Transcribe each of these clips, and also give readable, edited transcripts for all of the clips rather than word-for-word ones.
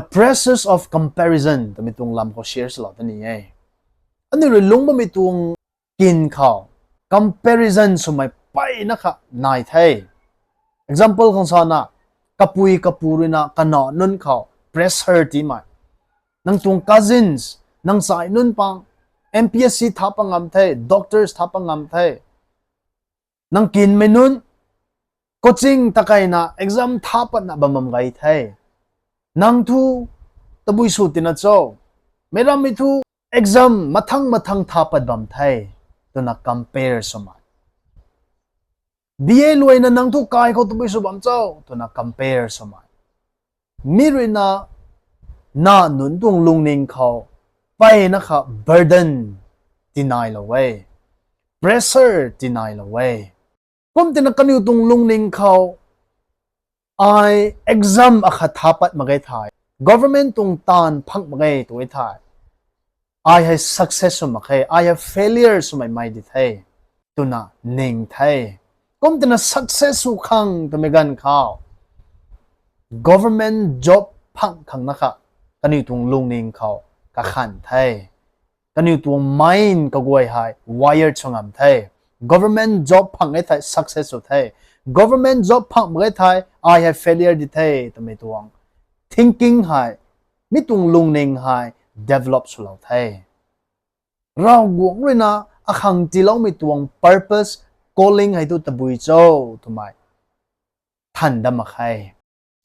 the pressures of comparison ตะมิตุงลำเขา share สลอดนี่ไงอันนี้เลยลงบ่มีตุงกินข้าว comparison สมัยไปนะคะนายไทย example ของซานะกะปุยกะปูรินะกะนอนุนข้าว pressure ที่มานังตุง cousins นังสายนุนปัง MPSC ทับปังงามไทย doctors ทับปังงามไทยนังกินไม่นุนcoaching ตะไกนะ exam ทับปันนะบำบำไกไทยนังทูตะบุยสุตินะโจเมรามิทู exam มาทั้งทับปัดบำไทยตัวนัก compare สมัย BA รวยนะนังทูกายเขาตะบุยสุบำเจ้าตัวนัก compare สมัยมีรวยนะน่าหนุนตวงลุงนิงเขาไปนะคะ burden ที่นายละเว้ pressure ที่นายละเว้ผมตินักกันอยู่ตรงลุงนิงเขาexam อาคาทับมาไกถ่าย government ตรงตานพักมาไกตัวไอ้ถ่ายhave success มาไกhave failure สมัยไม่ดีไทยตัวน่ะนิงไทยผมตินัก success สุขังตัวไม่กันเขา government job พักขังนะคะกันอยู่ตรงลุงนิงเขากะขันไทยกันอยู่ตรง mind ก็กวยหาย wired ชงามไทยgovernment job พังไอ้ไทย success สุดไทย government job พังไอ้ไทย I have failure ดิไทยตัวไม่ตวง thinking หายมิตวงลุงนิงหาย develop สุดเราไทยเราบวกเลยนะอาคังจีเราไม่ตวง purpose calling ให้ตัวตะบุยโจ้ตัวไม่ทันดำมาใคร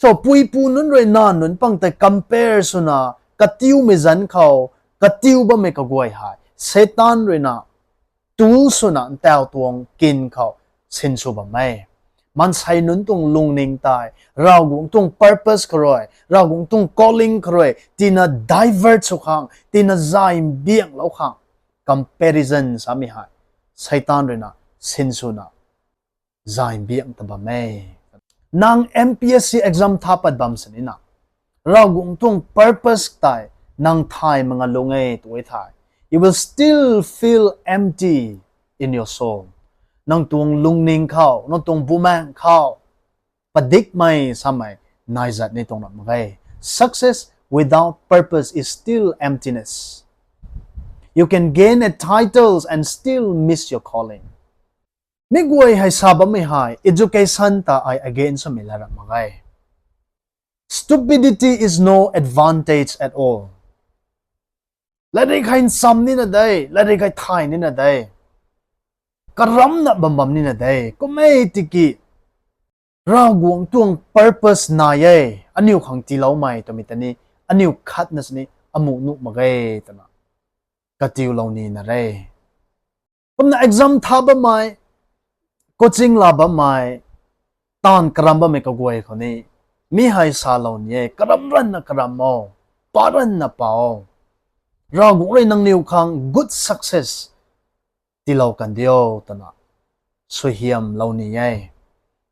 so ปุยปูนั้นเลยนานนั้นปังแต่ compare สุนะกะติวไม่จันเขากะติวบ่ไม่กะกวยหายเซตันเลยนะตูสุนันแต่ตัวกินเขาสินสุบไม่มันใส่นุนตรงลุงนิงตายเรากงตรง purpose ครอยเรากงตรง calling ครอยที่น่า divert สุขังที่น่าใจเบี่ยงแล้วขัง comparison สามีหายใส่ตันเลยนะสินสุนะใจเบี่ยงตบไม่นาง MPSC exam ทับปัดบัมสนินะเรากงตรง purpose ตายนางไทยมังลงเอตัวไทยyou will still feel empty in your soul นังตวงลุงนิงเข้านังตวงบูแมงเข้าปดิกไม่สมัยนายจัดในตรงนั้นไง success without purpose is still emptiness you can gain a titles and still miss your calling ไม่กวยให้ทราบไม่หาย education ตา I again สมัยละไง stupidity is no advantage at allและได้ใครซ้ำนี่นะได้และได้ใครทายนี่นะได้กระรำนะบำนี่นะได้ก็ไม่ติกิเรากวงตวง purpose นายอันนี้ขังจีเราไม่ตัวมิตรนี้อันนี้คัดนะสินี่อมุนุมาเกยตัวน่ะกะจิวเรานี่นะเร่ผมน่ะ exam ทับไม่ coaching ลาบไม่ตอนกระรำไม่ก็กวยคนนี้มีให้สาเราเนี่ยกระรำรันนะกระรำเอาปารันนะเปล่าเราบุกเลยนังนิวคัง good success ที่เรากันเดียวตนะสวยเฮียมเรานี่ไง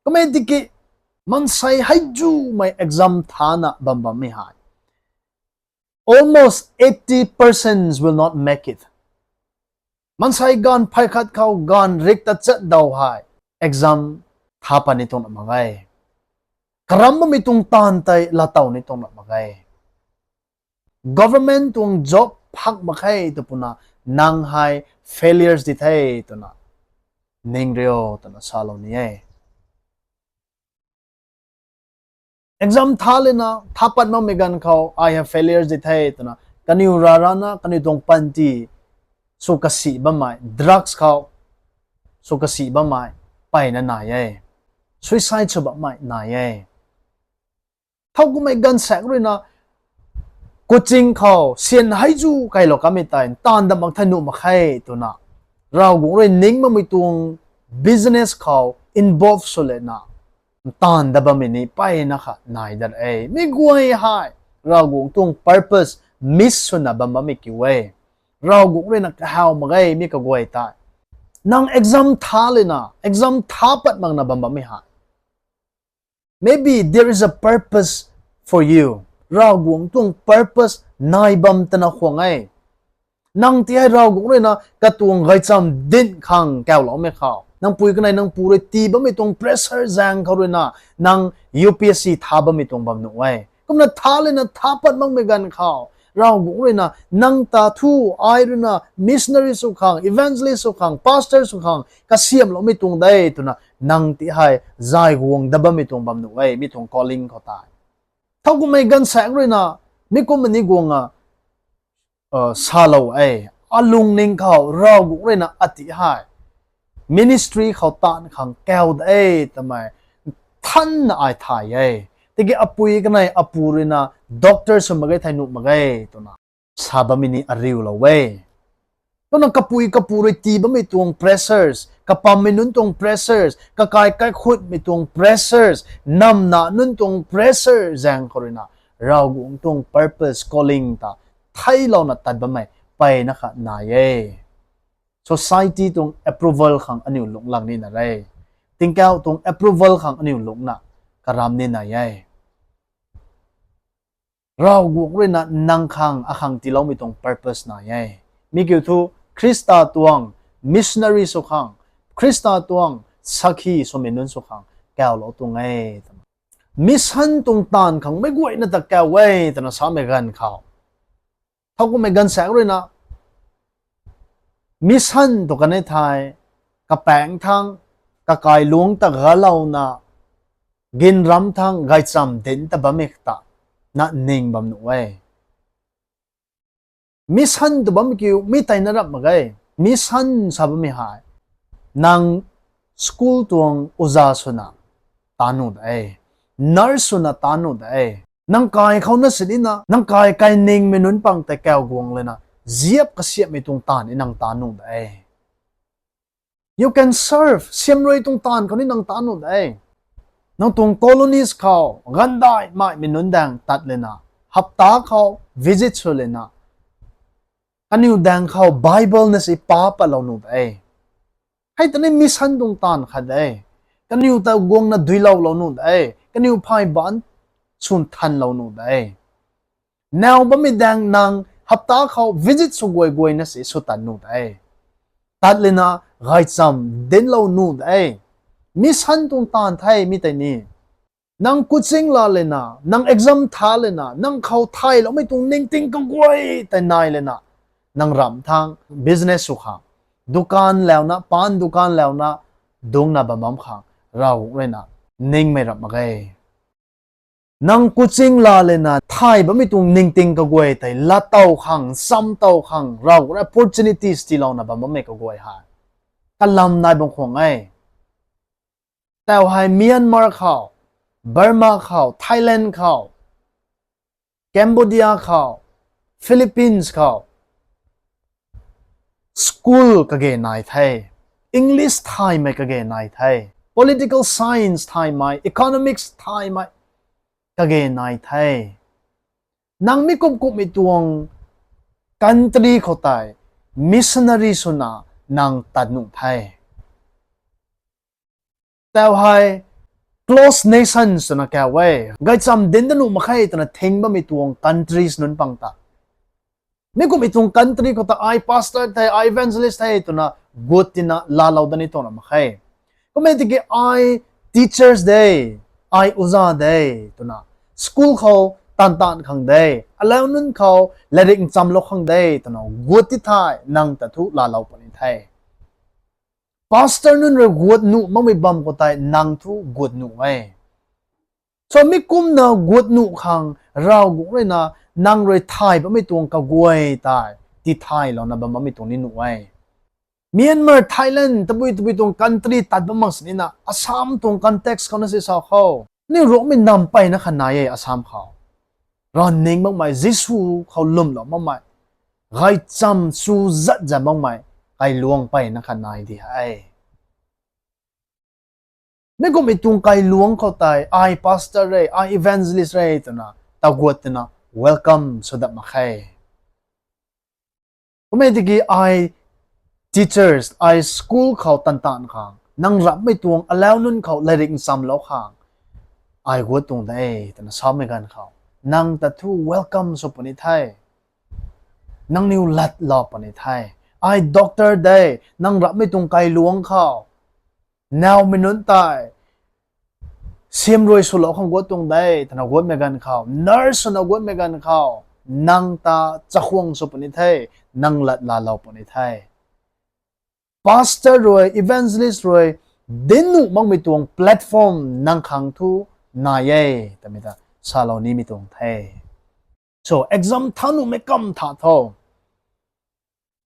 ก็ไม่ดิกิมันใส่ให้จูไม่ exam ฐานะบัมบัมไม่หาย almost 80% will not make it มันใส่การไปขัดเขาการเริกตัดจัดดาวหาย exam ท้าปนิตรงนั้นมาไงกระมังไม่ตรงตานไตละเต่าในตรงนั้นมาไง government ตรง jobพักมาให้ตัวปุ่นนางให้ failures ดิเท่ตัวน่ะนิ่งเรียวตัวน่ะสาลนี่ exam ท้าเลยนะท้าปัดมาไม่กันเขา I have failures ดิเท่ตัวน่ะกันอยู่รารานะกันอยู่ตรงปันตีสุกสีบ้าไม่ drugs เขาสุกสีบ้าไม่ไปนั่นนาย suicide ฉบับไม่นายเท่ากูไม่กันแสกเลยนะcoaching เขาเสียนให้จูใครหรอกก็ไม่ตายตอนดำบังทนุมาใครตัวน่ะเราคงเลยนิ่งมาไม่ตวง business เขา involve สุดเลยนะตอนดำบังไม่นี่ไปนะคะนายดันไม่กลัวให้เราคงตวง purpose miss สุดนะบังไม่กี่เว้เราคงเลยนักหาวมาไงไม่ก็กลัวตายนาง exam ท้าเลยนะ exam ท้าปัดมังนะบังไม่หาย maybe there is a purpose for youเรากวงตวง purpose นายบำตนะขวงไงนังที่ให้เรากวงเลยนะกระตวงไกจำดินขังแก้วหล่อไม่เข้านังปุยกันในนังปูเลยตีบไม่ตรง pressure แรงเขาเลยนะนัง UPSC ท้าบไม่ตรงบำหนุ่ยก็ กุมนะทาเลยนะทาปัดมังไม่กันเขาเราบุกเลยนะนังตาทูไอร์นะมิชนารีสุขังอีเวนต์ลิสุขังพาสเตอร์สุขังก็เสียมเราไม่ตรงได้ตัวนะนังที่ให้ใจห่วงดับไม่ตรงบำหนุไว้ไม่ตรง calling เขาตายถ้ากูไม่กันแสงเลยนะไม่กูมันนี่กูงะซาลาวไออาลุงนิงเขาเราบุกเลยนะอธิให้ ministry เขาตานขังแก้วได้ทำไมท่านไอถ่ายไอแต่ก็อปุยกันไงอปุรินะด็อกเตอร์สมัยไทยนุมัยตัวน่ะซาบะมินีอาริวละเว้ตัวนั้นกับปุยตีบะไม่ตวง pressers กับปั๊มไม่นุนตวง pressers กับกายขุดไม่ตวง pressers นำหน้านุนตวง pressers แจงคนน่ะเรากงตวง purpose calling ตาไทยเราน่ะตัดบะไม่ไปนะคะนาย society ตวง approval ขังอันนี้หลงหลังนี่นะไรติงแก้วตวง approval ขังอันนี้หลงน่ะกระรำนี่นายเราบุกเลยนะนังขังอาขังที่เราไม่ตรง purpose นายมีเกี่ยวกับคริสตาตวง missionary สุขังคริสตาตวงสักขีสมัยนั้นสุขังแก้วเราตรงมิสันตรงตานขังไม่กวยนะแต่แก้วเว้ยแต่น่ะสามกันเขาเท่าก็ไม่กันแสงเลยนะมิสันตัวกันในไทยกับแปงทางกับกายหลวงตะกะเรานะกินรำทางไกจำเด่นตะบะเมกตาน่ะนิ่งบำหนุไว้มิสันตัวบะเมกิวไม่ไต่นรับมาไงมิสันสาบไม่หายนางสกูลตวงอุจาสุนะตานุได้นัร์สุนะตานุได้นางกายเขาน่ะสินะนางกายนิ่งไม่นุนปังแต่แก้วกวงเลยนะเจียบก็เสียบไม่ตรงตานนางตานุได้ you can serve เสียมเลยตรงตานเขานี่นางตานุได้น้องตรง colonies เขากันได้ไม่นุนแดงตัดเลยนะฮับตาเขา visit เลยนะอันนี้แดงเขา Bible นั่นสิป้าปะเราหนุได้ให้ตอนนี้มิสันตรงตานขัดได้กันอยู่แต่กวงน่ะดุยเราหนุได้กันอยู่พายบ้านสุนทันเราหนุได้แนวบ่มีแดงนางฮับตาเขา visit สุกวยนั่นสิสุตันหนุได้ตัดเลยนะไกจำเด่นเราหนุได้มิสันตรงตานไทยมีแต่นี่นางกุจิงลาเลยนะนาง exam ท้าเลยนะนางเขาไทยแล้วไม่ตรงนิ่งติงก็กวยแต่นายเลยนะนางรำทาง business สุขาดุการแล้วนะปานดุการแล้วนะดงนะบะมัมขังเราเลยนะนิ่งไม่รับมาไงนางกุจิงลาเลยนะไทยไม่ตรงนิ่งติงก็กวยแต่ละเต้าขังซ้ำเต้าขังเรา opportunities ที่เรานะบะมัมไม่ก็กวยหากันลำนายบางคนไงแต่ว่าเมียนมาเขาเบอร์มาเขาไทยแลนด์เขาแคนเบเดียเขาฟิลิปปินส์เขาสกูลก็เกณฑ์นายไทยอังกฤษไทยไม่ก็เกณฑ์นายไทย political science ไทยไม่ economics ไทยไม่ก็เกณฑ์นายไทยนังไม่กุมไม่ตวง country เขาไทย missionary สุนานังตัดหนุ่มไทยแต่ว่า close nations นะแกเว้ยไงจำเด่นตันุมาใครแต่นะทิ้งบ่ไม่ตวง countries นั้นปังตาไม่กูไม่ตวง country ก็ตา I pastor ไทย I evangelist ไทยตัวนะกูตินะลาลาวดันตัวนะมาใครก็ไม่ติด I teachers day I อุซา day ตัวนะ school เขาตันขัง day แล้วนั่นเขาเรียนจำโลกขัง day ตัวนะกูติไทยนั่งแต่ทุลาลาวปนิไทยpastor นั่นเรื่องกวดหนูมันไม่บัมก็ตายนางทุกวดหนูไอ้ส่วนไม่กุมนะกวดหนูขังเรากุเลยนะนางเลยไทยมันไม่ตรงกับกวยตายที่ไทยแล้วนะบัมไม่ตรงนี้หนูไอ้เมียนมาไทยแลนด์ตะบุยตรงกันตรีตัดบัมมังสินะอาสามตรงกันเท็กซ์เขานั่นสิสาวเขานี่รู้ไม่นำไปนะขนาดอาสามเขาร้อนนิ่งมากไหมจิสูเขาลุ่มหรอมากไหมไงจำสู้จัดจะมากไหมไกลลวงไปนะขนาดที่ให้ไม่ก็ไม่ตรงไกลลวงเขาตาย I pastor เลย I evangelist เลยตัวนะตากวดตัวนะ welcome สุดมาใครก็ไม่ติกี้ I teachers I school เขาตันขังนั่งรับไม่ตรงแล้วนุ่นเขาเลยเรียนซ้ำแล้วขัง I กวดตรงได้ตัวนะซ้ำไม่กันเขานั่งแต่ทุก welcome สุดปนิไทยนั่งนิวลัดรอปนิไทยI doctor day นั่งรับไม่ตรงไกลหลวงเขาแนวไม่นุนตาย เสียมรวยสุลของกวดตรงได้ธนากวดเมกันเขาเนอร์สนากวดเมกันเขานังตาจะห่วงสุปนิไทยนังลัดลาลาปนิไทยพาสเตอร์รวยอีเวนต์ลิสต์รวยเดนุมังมีตวงแพลตฟอร์มนังขังทูนายเย่แต่ไม่ตาซาลานี้มีตวงไทย so exam ท่านุไม่กำท่าทอ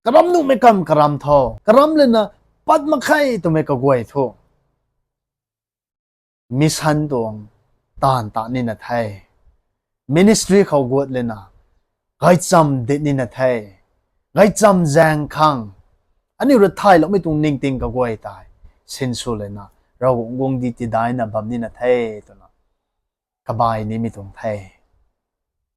กระรำนุไม่กำกระรำทอกระรำเลยนะปัดมาใครตัวไม่กกวยทุมิสันตวงตานตานินาไทย ministry เขากวดเลยนะไกจำเด็ดนินาไทยไกจำแจงคังอันนี้เราไทยเราไม่ต้องนิ่งติงกกวยตายสินสุเลยนะเราวงดีติได้นะบัมนินาไทยตัวนะกบายนี้ไม่ต้องไทย